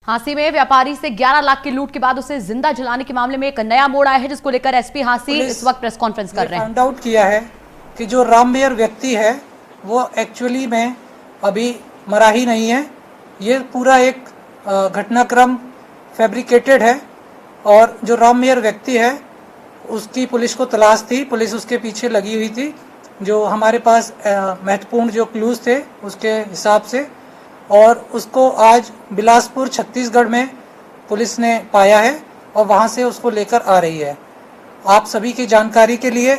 हांसी में व्यापारी से 11 लाख की लूट के बाद उसे जिंदा जलाने के मामले में एक नया मोड़ आया है, जिसको लेकर एसपी हांसी इस वक्त प्रेस कॉन्फ्रेंस कर रहे हैं। फाइंड आउट किया है कि जो राममेर व्यक्ति है वो एक्चुअली में अभी मरा ही नहीं है। ये पूरा एक घटनाक्रम फैब्रिकेटेड है और जो राममेर व्यक्ति है उसकी पुलिस को तलाश थी, पुलिस उसके पीछे लगी हुई थी। जो हमारे पास महत्वपूर्ण जो क्लूज थे उसके हिसाब से, और उसको आज बिलासपुर छत्तीसगढ़ में पुलिस ने पाया है और वहाँ से उसको लेकर आ रही है। आप सभी की जानकारी के लिए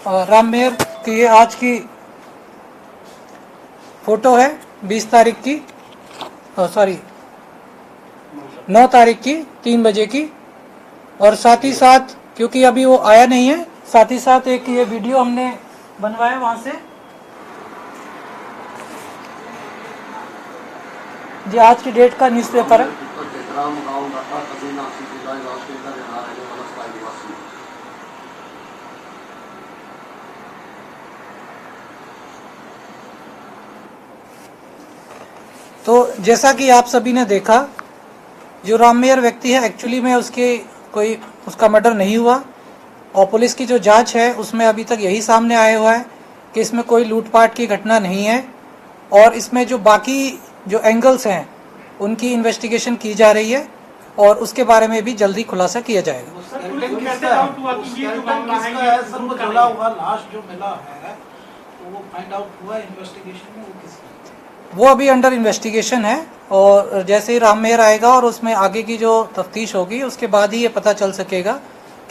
राममेर की ये आज की फोटो है 20 तारीख की, 9 तारीख की 3 बजे की। और साथ ही साथ क्योंकि अभी वो आया नहीं है, साथ ही साथ एक ये वीडियो हमने बनवाया वहाँ से। जी आज की डेट का न्यूज़पेपर है। तो जैसा कि आप सभी ने देखा, जो राममेर व्यक्ति है एक्चुअली में उसका मर्डर नहीं हुआ और पुलिस की जो जांच है उसमें अभी तक यही सामने आया हुआ है कि इसमें कोई लूटपाट की घटना नहीं है। और इसमें जो बाकी जो एंगल्स हैं उनकी इन्वेस्टिगेशन की जा रही है और उसके बारे में भी जल्दी खुलासा किया जाएगा। वो अभी अंडर इन्वेस्टिगेशन है और जैसे ही राममेर आएगा और उसमें आगे की जो तफ्तीश होगी उसके बाद ही ये पता चल सकेगा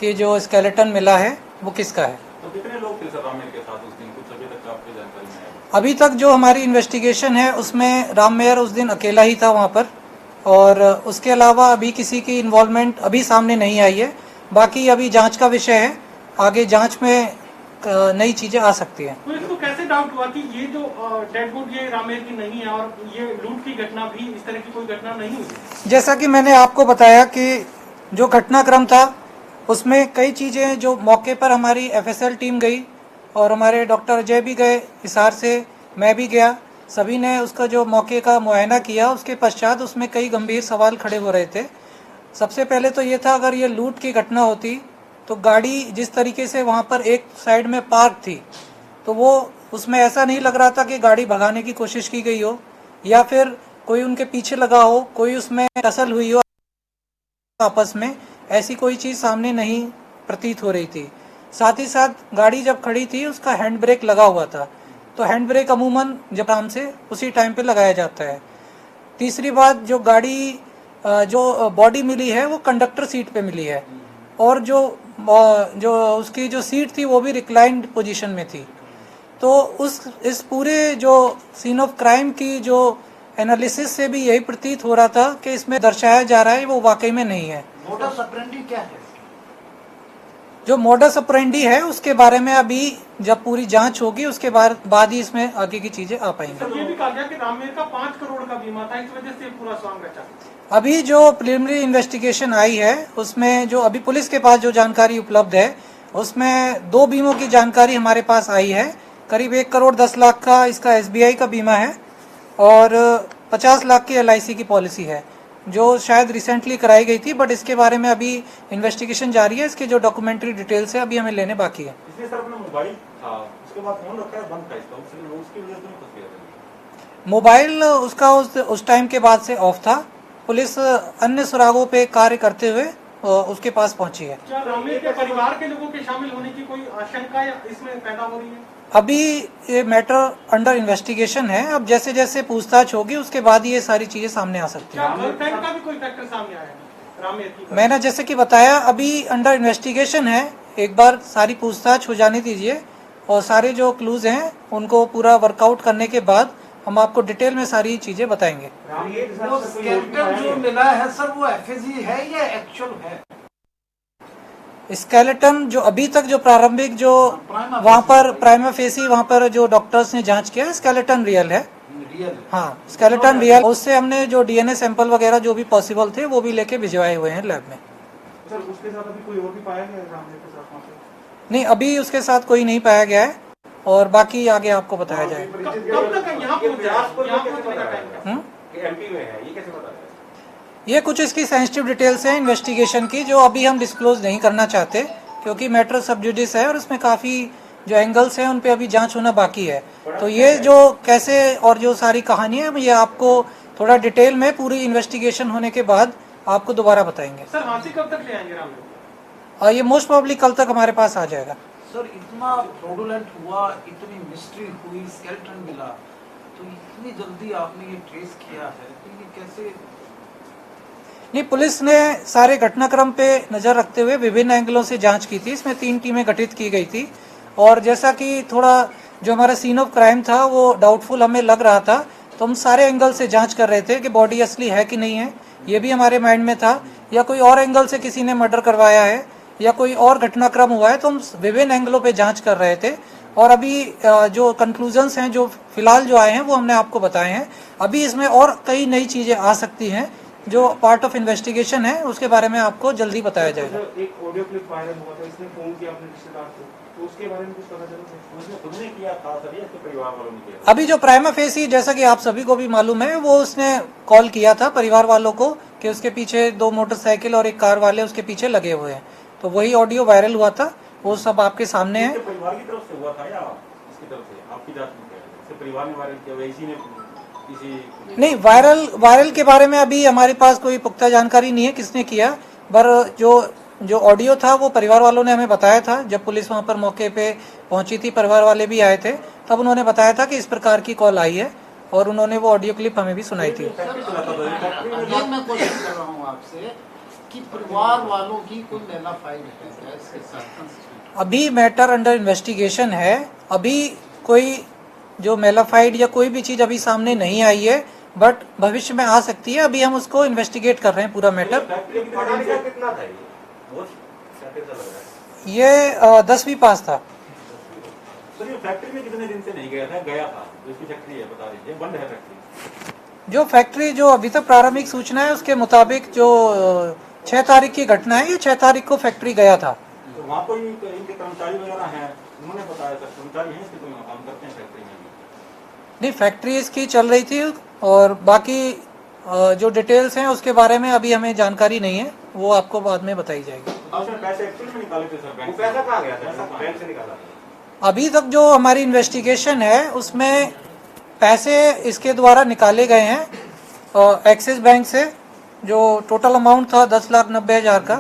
कि जो स्केलेटन मिला है वो किसका है। तो कितने लोग थे सर राममेर के साथ उस दिन, कुछ अभी तक आपकी जानकारी में है? अभी तक जो हमारी इन्वेस्टिगेशन है उसमें राममेर उस दिन अकेला ही था वहाँ पर, और उसके अलावा अभी किसी की इन्वॉल्वमेंट अभी सामने नहीं आई है। बाकी अभी जांच का विषय है, आगे जांच में नई चीजें आ सकती हैं। तो इसको कैसे डाउट हुआ कि ये जो डेड बॉडी ये राममेर की नहीं है और ये लूट की घटना भी इस तरह की कोई घटना नहीं हुई? जैसा कि मैंने आपको बताया कि जो घटनाक्रम था उसमें कई चीज़ें जो मौके पर हमारी एफएसएल टीम गई और हमारे डॉक्टर अजय भी गए हिसार से, मैं भी गया, सभी ने उसका जो मौके का मुआयना किया। उसके पश्चात उसमें कई गंभीर सवाल खड़े हो रहे थे। सबसे पहले तो ये था, अगर ये लूट की घटना होती तो गाड़ी जिस तरीके से वहाँ पर एक साइड में पार्क थी तो वो उसमें ऐसा नहीं लग रहा था कि गाड़ी भगाने की कोशिश की गई हो या फिर कोई उनके पीछे लगा हो, कोई उसमें टसल हुई हो आपस में, ऐसी कोई चीज़ सामने नहीं प्रतीत हो रही थी। साथ ही साथ गाड़ी जब खड़ी थी उसका हैंड ब्रेक लगा हुआ था, तो हैंड ब्रेक अमूमन जब आराम से उसी टाइम पे लगाया जाता है। तीसरी बात, जो गाड़ी जो बॉडी मिली है वो कंडक्टर सीट पे मिली है और जो उसकी जो सीट थी वो भी रिक्लाइंड पोजीशन में थी। तो इस पूरे जो सीन ऑफ क्राइम की जो एनालिसिस से भी यही प्रतीत हो रहा था कि इसमें दर्शाया जा रहा है वो वाकई में नहीं है। मोडस ऑपरेंडी क्या है? जो मोडस ऑपरेंडी है उसके बारे में अभी जब पूरी जांच होगी उसके बाद ही इसमें आगे की चीजें आ पाएंगी। ये भी कहा गया कि राममेर का 5 करोड़ का बीमा था, इस वजह से पूरा सॉन्ग रचा। अभी जो प्रिलिमिनरी इन्वेस्टिगेशन आई है उसमें जो अभी पुलिस के पास जो जानकारी उपलब्ध है उसमें 2 बीमों की जानकारी हमारे पास आई है। करीब 1 करोड़ 10 लाख का इसका SBI का बीमा है और 50 लाख की LIC की पॉलिसी है जो शायद रिसेंटली कराई गई थी, बट इसके बारे में अभी इन्वेस्टिगेशन जारी है। इसके जो डॉक्यूमेंट्री डिटेल्स है अभी हमें लेने बाकी है। इसलिए सर अपना मोबाइल था, उसके बाद फोन रखा है बंद था इसका, उसकी वजह से नहीं फंस गया। मोबाइल उसका उस टाइम के बाद से ऑफ था। पुलिस अन्य सुरागों पे कार्य करते हुए उसके पास पहुंची है। क्या राममेर के परिवार के लोगों के शामिल होने की कोई आशंका या इसमें पैदा हो रही है? अभी ये मैटर अंडर इन्वेस्टिगेशन है। अब जैसे जैसे पूछताछ होगी उसके बाद ये सारी चीजें सामने आ सकती हैं। गर्लफ्रेंड का भी कोई फैक्टर सामने आया है राममेर की? मैंने जैसे कि बताया अभी अंडर इन्वेस्टिगेशन है, एक बार सारी पूछताछ हो जाने दीजिए और सारे जो क्लूज हैं उनको पूरा वर्कआउट करने के बाद हम आपको डिटेल में सारी चीजें बताएंगे। वो स्केलेटन जो मिला है सर वो एफएजी है या एक्चुअल है? स्केलेटन जो अभी तक जो प्रारंभिक जो वहाँ पर प्राइमा फेसी वहाँ पर जो डॉक्टर्स ने जांच किया, स्केलेटन रियल है। हाँ, स्केलेटन रियल। उससे हमने जो DNA सैंपल वगैरह जो भी पॉसिबल थे वो भी लेके भिजवाए हुए हैं लैब में। सर उसके साथ अभी कोई और भी पाया गया राममेर के साथ वहाँ पे? नहीं, अभी उसके साथ कोई नहीं पाया गया है और बाकी आगे आपको बताया जाएगा। कब तक यहाँ पहुँच जाएगा? ये कुछ इसकी सेंसिटिव डिटेल्स हैं इन्वेस्टिगेशन की, जो अभी हम डिस्क्लोज नहीं करना चाहते, क्योंकि मैटर सब जुडिस है और उसमें काफ़ी जो एंगल्स हैं उन पे अभी जांच होना बाकी है। तो ये जो कैसे और जो सारी कहानी है ये आपको थोड़ा डिटेल में पूरी इन्वेस्टिगेशन होने के बाद आपको दोबारा बताएंगे। सर फांसी कब तक ले आएंगे रामदेव? और ये मोस्ट प्रोबेबली कल तक हमारे पास आ जाएगा। सर इतना फ्रॉडुलेंट हुआ, इतनी मिस्ट्री हुई, स्केलेटन मिला, तो इतनी जल्दी आपने ये ट्रेस किया है, तो ये कैसे? नहीं, पुलिस ने सारे घटनाक्रम पे नजर रखते हुए विभिन्न एंगलों से जांच की थी। इसमें 3 टीमें गठित की गई थी और जैसा कि थोड़ा जो हमारा सीन ऑफ क्राइम था वो डाउटफुल हमें लग रहा था, तो हम सारे एंगल से जांच कर रहे थे कि बॉडी असली है कि नहीं है, ये भी हमारे माइंड में था, या कोई और एंगल से किसी ने मर्डर करवाया है या कोई और घटनाक्रम हुआ है। तो हम विभिन्न एंगलों पे जांच कर रहे थे और अभी जो कंक्लूजन्स हैं जो फिलहाल जो आए हैं वो हमने आपको बताए हैं। अभी इसमें और कई नई चीजें आ सकती हैं जो पार्ट ऑफ इन्वेस्टिगेशन है, उसके बारे में आपको जल्दी बताया जाएगा। एक ऑडियो क्लिप वायरल हुआ था, इसने फोन किया अपने रिश्तेदार को, तो उसके बारे में कुछ पता चला? उसने खुद ने किया था सर, या उसके परिवार वालों ने किया? अभी जो प्राइमा फेसी, जैसा कि आप सभी को भी मालूम है, वो उसने कॉल किया था परिवार वालों को कि उसके पीछे 2 मोटरसाइकिल और 1 कार वाले उसके पीछे लगे हुए हैं, तो वही ऑडियो वायरल हुआ था, वो सब आपके सामने है। इसके परिवार की तरफ से हुआ था या इसकी तरफ से? आपकी जांच में क्या है? इसके परिवार ने वायरल किया, इसी ने किसी? नहीं, वायरल के बारे में अभी हमारे पास कोई पुख्ता जानकारी नहीं है किसने किया, पर जो ऑडियो था वो परिवार वालों ने हमें बताया था। जब पुलिस वहां पर मौके पे पहुंची थी, परिवार वाले भी आए थे, तब उन्होंने बताया था कि इस प्रकार की कॉल आई है और उन्होंने वो ऑडियो क्लिप हमें भी सुनाई थी। ये मैं क्वेश्चन कर रहा हूँ आपसे कि परिवार वालों की कोई नैना फाइल है क्या इसके साथ? अभी मैटर अंडर इन्वेस्टिगेशन है, अभी कोई जो मेलाफाइड या कोई भी चीज अभी सामने नहीं आई है, बट भविष्य में आ सकती है। अभी हम उसको इन्वेस्टिगेट कर रहे हैं पूरा मैटर। कितना था ये? बहुत क्या कैसा लग रहा है? ये 10वीं पास था। सर ये फैक्ट्री में कितने दिन से नहीं गया था? गया था, जो इसकी फैक्ट्री है बता दीजिए, बंद है फैक्ट्री? जो फैक्ट्री जो अभी तक प्रारंभिक सूचना है उसके मुताबिक जो 6 तारीख की घटना है, ये 6 तारीख को फैक्ट्री गया था। तो वहाँ कोई इनके कर्मचारी वगैरह हैं, उन्होंने बताया सर कर्मचारी हैं इसके, कोई काम करते हैं फैक्ट्री में? नहीं, फैक्ट्री इसकी चल रही थी और बाकी जो डिटेल्स हैं उसके बारे में अभी हमें जानकारी नहीं है, वो आपको बाद में बताई जाएगी। सर पैसे एक्चुअली में निकाले थे सर बैंक से? पैसा कहाँ गया था? बैंक से निकाला? अभी तक जो हमारी इन्वेस्टिगेशन है उसमें पैसे इसके द्वारा निकाले गए हैं एक्सिस बैंक से, जो टोटल अमाउंट था 10,90,000 का,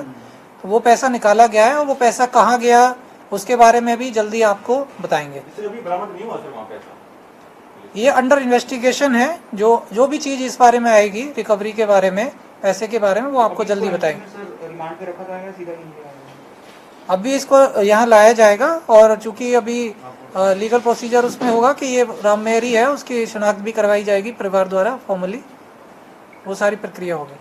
तो वो पैसा निकाला गया है और वो पैसा कहाँ गया उसके बारे में भी जल्दी आपको बताएंगे। इससे अभी बरामद नहीं हुआ सर वहाँ पैसा? ये अंडर इन्वेस्टिगेशन है, जो भी चीज इस बारे में आएगी रिकवरी के बारे में, पैसे के बारे में, वो आपको जल्दी बताएंगे। रिमांड पे रखा जाएगा सीधा इंडिया? अभी इसको यहाँ लाया जाएगा और चूंकि अभी लीगल प्रोसीजर उसमें होगा कि ये राम मेहरी है, उसकी शिनाख्त भी करवाई जाएगी परिवार द्वारा फॉर्मली, वो सारी प्रक्रिया होगी।